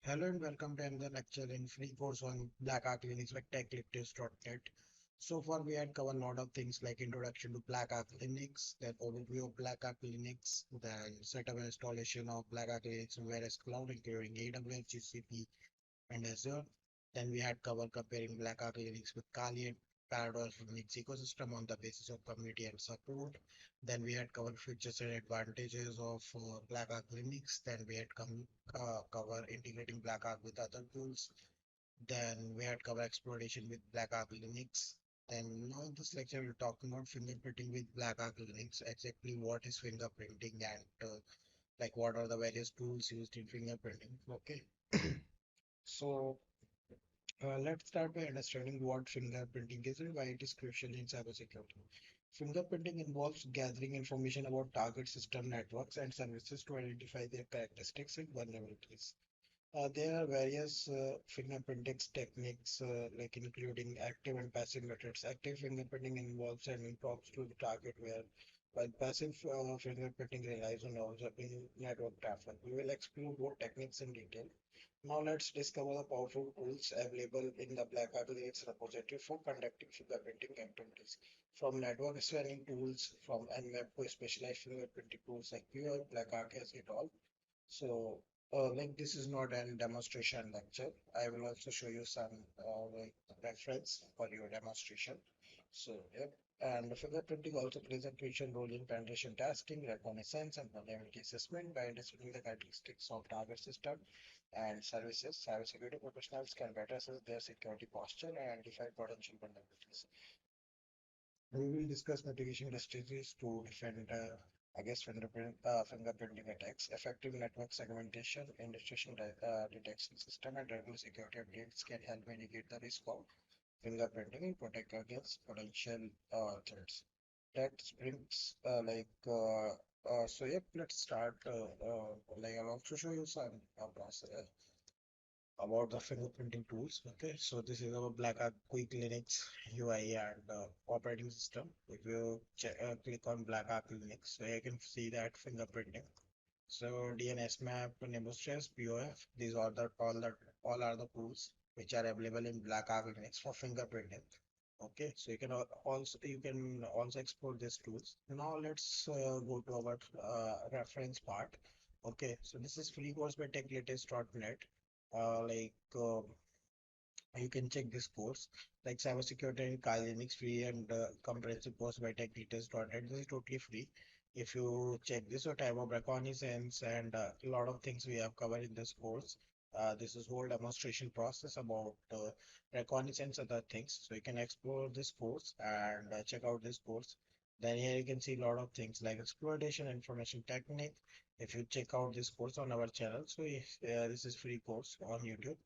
Hello and welcome to another lecture in free course on BlackArch Linux by techliptips.net. So far we had covered a lot of things like introduction to BlackArch Linux, then overview of BlackArch Linux, then setup and installation of BlackArch Linux in various cloud including AWS, GCP, and Azure. Then we had covered comparing BlackArch Linux with Kali and Paradox Linux ecosystem on the basis of community and support. Then we had covered features and advantages of BlackArch Linux. Then we had cover integrating BlackArch with other tools. Then we had covered exploration with BlackArch Linux. Then now in this lecture we're talking about fingerprinting with BlackArch Linux. Exactly what is fingerprinting and like what are the various tools used in fingerprinting. Okay. So let's start by understanding what fingerprinting is and why it is crucial in cybersecurity. Fingerprinting involves gathering information about target system networks and services to identify their characteristics and vulnerabilities. There are various fingerprinting techniques, like including active and passive methods. Active fingerprinting involves sending probes to the target, while passive fingerprinting relies on observing network traffic. We will explore both techniques in detail. Now let's discover the powerful tools available in the BlackArch Linux repository for conducting fingerprinting activities. From network scanning tools from Nmap to specialized fingerprinting tools like Pure, BlackArch has it all. So, like this is not a demonstration lecture. I will also show you some like reference for your demonstration. So, yep. And fingerprinting also plays a crucial role in penetration testing, reconnaissance, and vulnerability assessment by understanding the characteristics of target system and services. Cybersecurity professionals can better assess their security posture and identify potential vulnerabilities. We will discuss mitigation strategies to defend against fingerprinting attacks. Effective network segmentation, intrusion detection system, and regular security updates can help mitigate the risk of fingerprinting and protect against potential threats. That brings so yep, let's start. Like I'll also show you some process about the fingerprinting tools. Okay, so this is our BlackArch Quick Linux UI and operating system. If you click on BlackArch Linux, so you can see that fingerprinting. So DNS map, Nemostress, POF, these are the all are the tools which are available in BlackArch Linux for fingerprinting. Okay, so you can also explore these tools. Now let's go to our reference part. Okay, so this is free course by techlatest.net. Like you can check this course like cybersecurity and Kali Linux free and comprehensive course by techlatest.net. This is totally free. If you check this or type of reconnaissance and a lot of things we have covered in this course. This is whole demonstration process about reconnaissance and other things. So you can explore this course and check out this course. Then here you can see a lot of things like exploitation, information technique. If you check out this course on our channel, so this is free course on YouTube.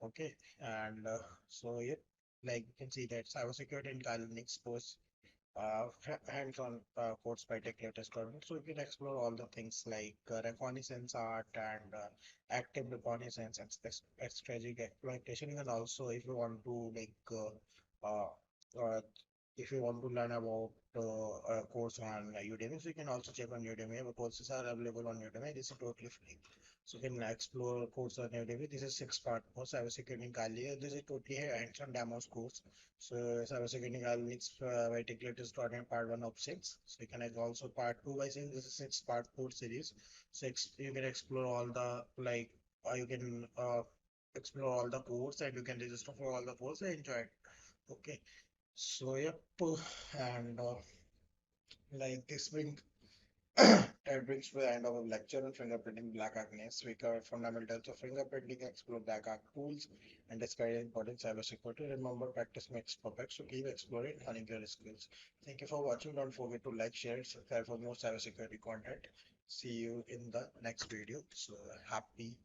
Okay, and so yeah, like you can see that cybersecurity and Linux course, hands-on course by Tech Latest Government. So you can explore all the things like reconnaissance art and active reconnaissance and strategic exploitation. And also, if you want to if you want to learn about a course on Udemy, so you can also check on Udemy. Our courses are available on Udemy. This is totally free. So you can explore course on Udemy. This is 6-part course. Cybersecurity in Kali. This is totally hands-on demos course. So cybersecurity in Kali needs by Ticlet starting part 1 of 6. So you can also part 2 by saying this is 6-part course series. So you can explore all the you can explore all the course and you can register for all the course and enjoy it. Okay. So yep, and like this brings that brings to the end of a lecture on fingerprinting BlackArch Linux. We covered fundamentals of fingerprinting, explore BlackArch tools, and discuss important cybersecurity. Remember, practice makes perfect, so keep exploring and honing your skills. Thank you for watching. Don't forget to like, share, and subscribe for more cybersecurity content. See you in the next video. So happy